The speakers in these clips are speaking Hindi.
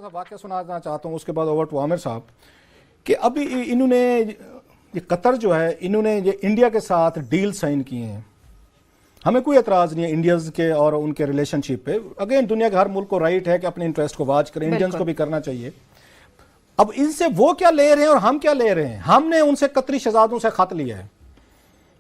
सा वाक़या सुनाना चाहता हूँ, उसके बाद ओवर टू आमिर साहब कि अभी इन्होंने ये कतर जो है, इन्होंने ये इंडिया के साथ डील साइन किए हैं। हमें कोई एतराज़ नहीं है इंडियंस के और उनके रिलेशनशिप पे। अगेन दुनिया के हर मुल्क को राइट है कि अपने इंटरेस्ट को वाच करें, इंडियंस को भी करना चाहिए। अब इनसे वो क्या ले रहे हैं और हम क्या ले रहे हैं? हमने उनसे कतरी शहजादों से खत लिया है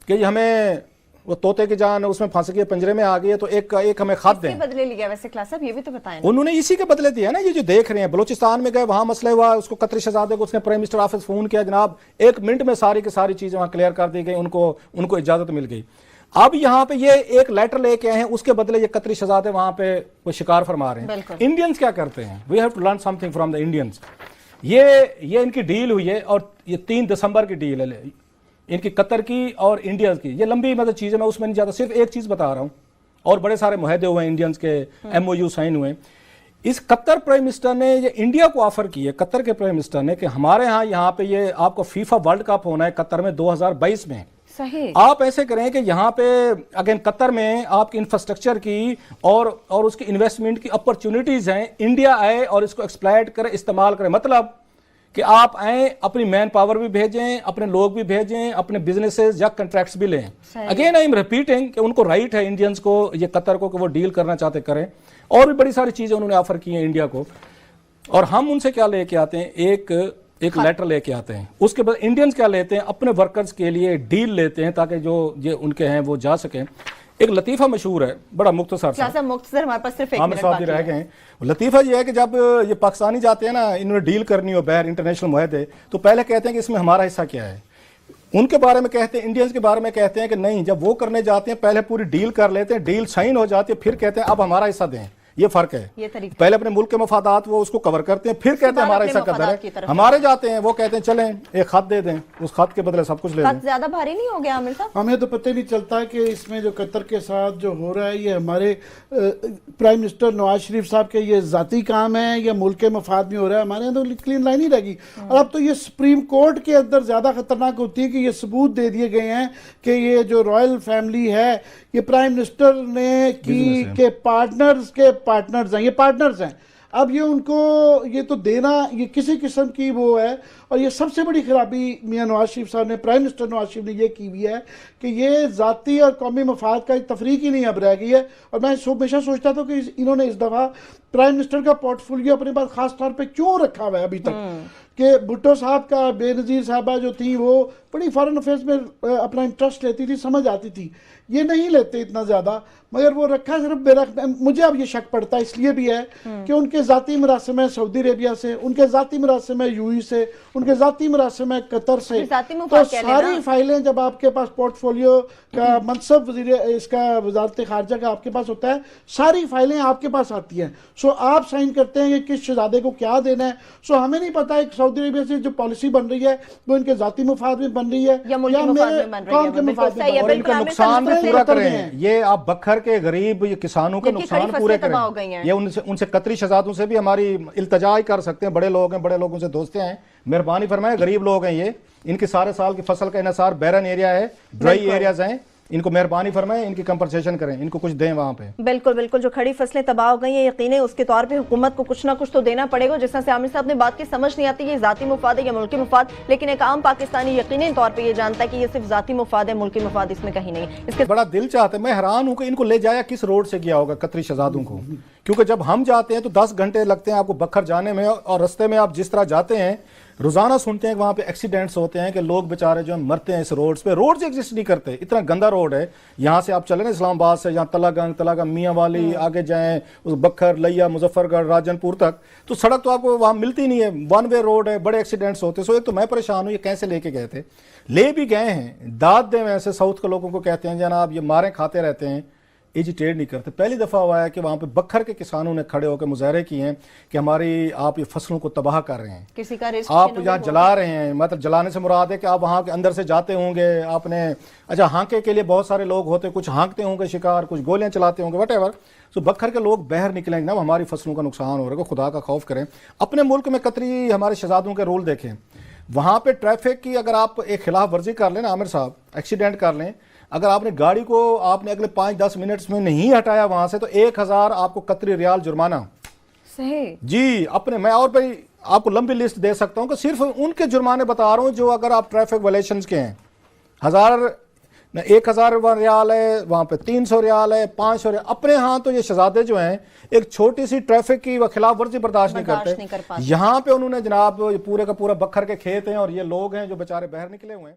कि हमें वो तोते की जान उसमें फंस गई, पिंजरे में आ गई है, तो एक हमें खत दें। बदले लिया वैसे क्लास साहब, ये भी तो बताएं। उन्होंने इसी के बदले दिया ना। ये जो देख रहे हैं, बलूचिस्तान में गए, वहां मसला हुआ, उसको कतरी शहजादे को उसने प्राइम मिनिस्टर ऑफिस फोन किया, जनाब 1 मिनट में सारी की सारी चीजें वहां क्लियर कर दी गई, उनको इजाजत मिल गई। अब यहाँ पे ये एक लेटर लेके आए हैं, उसके बदले ये कतरी शहजादे वहां पे वो शिकार फरमा रहे हैं। इंडियंस क्या करते हैं? We have to learn something from the Indians. ये इनकी डील हुई है और ये 3 दिसंबर की डील है इनकी, कतर की और इंडिया की। ये लंबी मतलब चीज़ है, मैं उसमें नहीं जाता, सिर्फ एक चीज़ बता रहा हूँ। और बड़े सारे मुहदे हुए हैं इंडियंस के, MOU साइन हुए। इस कतर प्राइम मिनिस्टर ने ये इंडिया को ऑफर की है, कतर के प्राइम मिनिस्टर ने, कि हमारे यहाँ पे ये आपको फीफा वर्ल्ड कप होना है कतर में 2022 में। सही। आप ऐसे करें कि यहाँ पे अगेन कतर में आपकी इंफ्रास्ट्रक्चर की और उसकी इन्वेस्टमेंट की अपॉर्चुनिटीज हैं, इंडिया आए और इसको एक्सप्लॉइट करे, इस्तेमाल करे। मतलब कि आप आए, अपनी मैन पावर भी भेजें, अपने लोग भी भेजें, अपने बिजनेसेस या कॉन्ट्रैक्ट्स भी लें। अगेन आई एम रिपीटिंग कि उनको राइट है इंडियंस को, ये कतर को, कि वो डील करना चाहते करें। और भी बड़ी सारी चीजें उन्होंने ऑफर की हैं इंडिया को, और हम उनसे क्या लेके आते हैं? एक लेटर लेके आते हैं। उसके बाद इंडियंस क्या लेते हैं? अपने वर्कर्स के लिए डील लेते हैं ताकि जो ये उनके हैं वो जा सकें। एक लतीफ़ा मशहूर है, बड़ा मुख्तसर हमारे पास सिर्फ 1 मिनट बाकी रह गए हैं। लतीफ़ा ये है कि जब ये पाकिस्तानी जाते हैं ना, इन्होंने डील करनी हो बाहर इंटरनेशनल मुआहदे, तो पहले कहते हैं कि इसमें हमारा हिस्सा क्या है। उनके बारे में कहते हैं, इंडियंस के बारे में कहते हैं कि नहीं, जब वो करने जाते हैं पहले पूरी डील कर लेते हैं, डील साइन हो जाती है, फिर कहते हैं अब हमारा हिस्सा दें। ये फर्क है। ये पहले अपने मुल्क के मफादात वो उसको कवर करते हैं, फिर कहते हैं हमारा हिस्सा कदर है। हमारे जाते हैं, वो कहते हैं चलें एक खत दे दें, उस खत के बदले सब कुछ ले लें। ज्यादा भारी नहीं हो गया आमिर साहब? हमें तो पता ही नहीं चलता कि इसमें जो कतर के साथ जो हो रहा है, ये हमारे प्राइम मिनिस्टर नवाज शरीफ साहब के ये जाती काम है या मुल्क के मफाद में हो रहा है। हमारे यहाँ तो क्लीन लाइन ही रहेगी। और अब तो ये सुप्रीम कोर्ट के अंदर ज्यादा खतरनाक होती है कि ये सबूत दे दिए गए हैं कि ये जो रॉयल फैमिली है, ये प्राइम मिनिस्टर ने की के पार्टनर्स हैं, ये पार्टनर्स हैं। अब ये उनको ये तो देना, ये किसी किस्म की वो है। और ये सबसे बड़ी खराबी मियां नवाज शरीफ साहब ने, प्राइम मिनिस्टर नवाज शरीफ ने ये की हुई है कि ये जाती और कौमी मफाद का एक तफरीक ही नहीं अब रह गई है। और मैं हमेशा सोचता था कि इन्होंने इस दफ़ा प्राइम मिनिस्टर का पोर्टफोलियो अपने पास खास तौर पे क्यों रखा हुआ है अभी तक, कि भुट्टो साहब का, बेनज़ीर साहबा जो थी वो बड़ी फॉरेन अफेयर्स में अपना इंटरेस्ट लेती थी, समझ आती थी। ये नहीं लेते इतना ज़्यादा, मगर वो रखा सिर्फ मुझे अब ये शक पड़ता है इसलिए भी है कि उनके ज़ाती मरासिम है सऊदी अरबिया से, उनके ज़ाती मरासिम है UAE से, उनके ज़ाती मरासिम है कतर से। तो सारी फाइलें जब आपके पास पोर्टफोलियो का मनसब इसका वजारत खारजा का आपके पास होता है, सारी फाइलें आपके पास आती हैं। सो आप साइन करते हैं कि किस शहजादे को क्या देना है। सो हमें नहीं पता है सऊदी अरबिया से जो पॉलिसी बन रही है वो इनके ज़ाती मुफाद में बन रही है या कौम के मुफाद में, और इनका नुकसान भी पूरा करें। ये आप बखर के गरीब ये किसानों के नुकसान पूरे करें। ये उनसे कतरी शहजादों से भी हमारी इल्तजा ही कर सकते हैं। बड़े लोग हैं, बड़े लोगों से दोस्ते हैं, मेहरबानी फरमाएं। गरीब लोग हैं ये, इनकी सारे साल की फसल का इन्हिसार बैरन एरिया है, ड्राई एरियाज हैं, इनको मेहरबानी फरमाएं, इनकी कंपनसेशन करें, इनको कुछ दें वहां पे। बिल्कुल बिल्कुल, जो खड़ी फसलें तबाह हो गई हैं, यकीन है उसके तौर पे हुकूमत को कुछ ना कुछ तो देना पड़ेगा। जिस तरह से आमिर साहब ने बात की, समझ नहीं आती ये जाती मुफाद है या मुल्की मुफाद, लेकिन एक आम पाकिस्तानी यकीनी तौर पे ये जानता है कि ये सिर्फ जाती मुफाद है, मुल्की मुफाद इसमें कहीं नहीं। इसके बड़ा दिल चाहता है, मैं हैरान हूं कि इनको ले जाया किस रोड से गया होगा कतरी शहजादों को, क्योंकि जब हम जाते हैं तो 10 घंटे लगते हैं आपको बखर जाने में, और रास्ते में आप जिस तरह जाते हैं रोजाना सुनते हैं कि वहां पे एक्सीडेंट्स होते हैं कि लोग बेचारे जो मरते हैं इस रोड्स पे। रोड्स एग्जिस्ट नहीं करते, इतना गंदा रोड है। यहाँ से आप चले ना इस्लामाबाद से, यहाँ तलागंग मियाँ वाली आगे जाएं, उस बखर, लिया, मुजफ्फरगढ़, राजनपुर तक, तो सड़क तो आपको वहां मिलती नहीं है, 1 वे रोड है, बड़े एक्सीडेंट्स होते हैं। सो एक तो मैं परेशान हूँ, ये कैसे लेके गए थे, ले भी गए हैं, दाद दें वैसे साउथ के लोगों को कहते हैं जनाब ये मारे खाते रहते हैं, एजिटेट नहीं करते। पहली दफ़ा हुआ है कि वहाँ पे बखर के किसानों ने खड़े होकर मुजाहरे किए हैं कि हमारी आप ये फसलों को तबाह कर रहे हैं, किसी का रिस्क आप यहाँ जला रहे हैं। मतलब जलाने से मुराद है कि आप वहाँ के अंदर से जाते होंगे आपने, अच्छा हाँके के लिए बहुत सारे लोग होते, कुछ हाँकते होंगे शिकार, कुछ गोलियाँ चलाते होंगे, वट एवर। तो बखर के लोग बाहर निकलेंगे ना, हमारी फसलों का नुकसान हो रहा है, खुदा का खौफ करें। अपने मुल्क में कतरी हमारे शहजादों के रूल देखें, वहाँ पे ट्रैफिक की अगर आप एक खिलाफ वर्जी कर लें ना आमिर साहब, एक्सीडेंट कर लें, अगर आपने गाड़ी को आपने अगले 5-10 मिनट्स में नहीं हटाया वहां से, तो 1000 आपको कतरी रियाल जुर्माना। सही जी अपने, मैं और भाई आपको लंबी लिस्ट दे सकता हूं कि सिर्फ उनके जुर्माने बता रहा हूं जो अगर आप ट्रैफिक वायलेशंस के हैं, 1000 रियाल है, वहां पे 300 रियाल है, 500 रियाल। अपने यहाँ तो ये शहजादे जो हैं एक छोटी सी ट्रैफिक की खिलाफ वर्जी बर्दाश्त नहीं करते। यहाँ पे उन्होंने जनाब पूरे का पूरा बखर के खेत हैं और ये लोग हैं जो बेचारे बाहर निकले हुए हैं।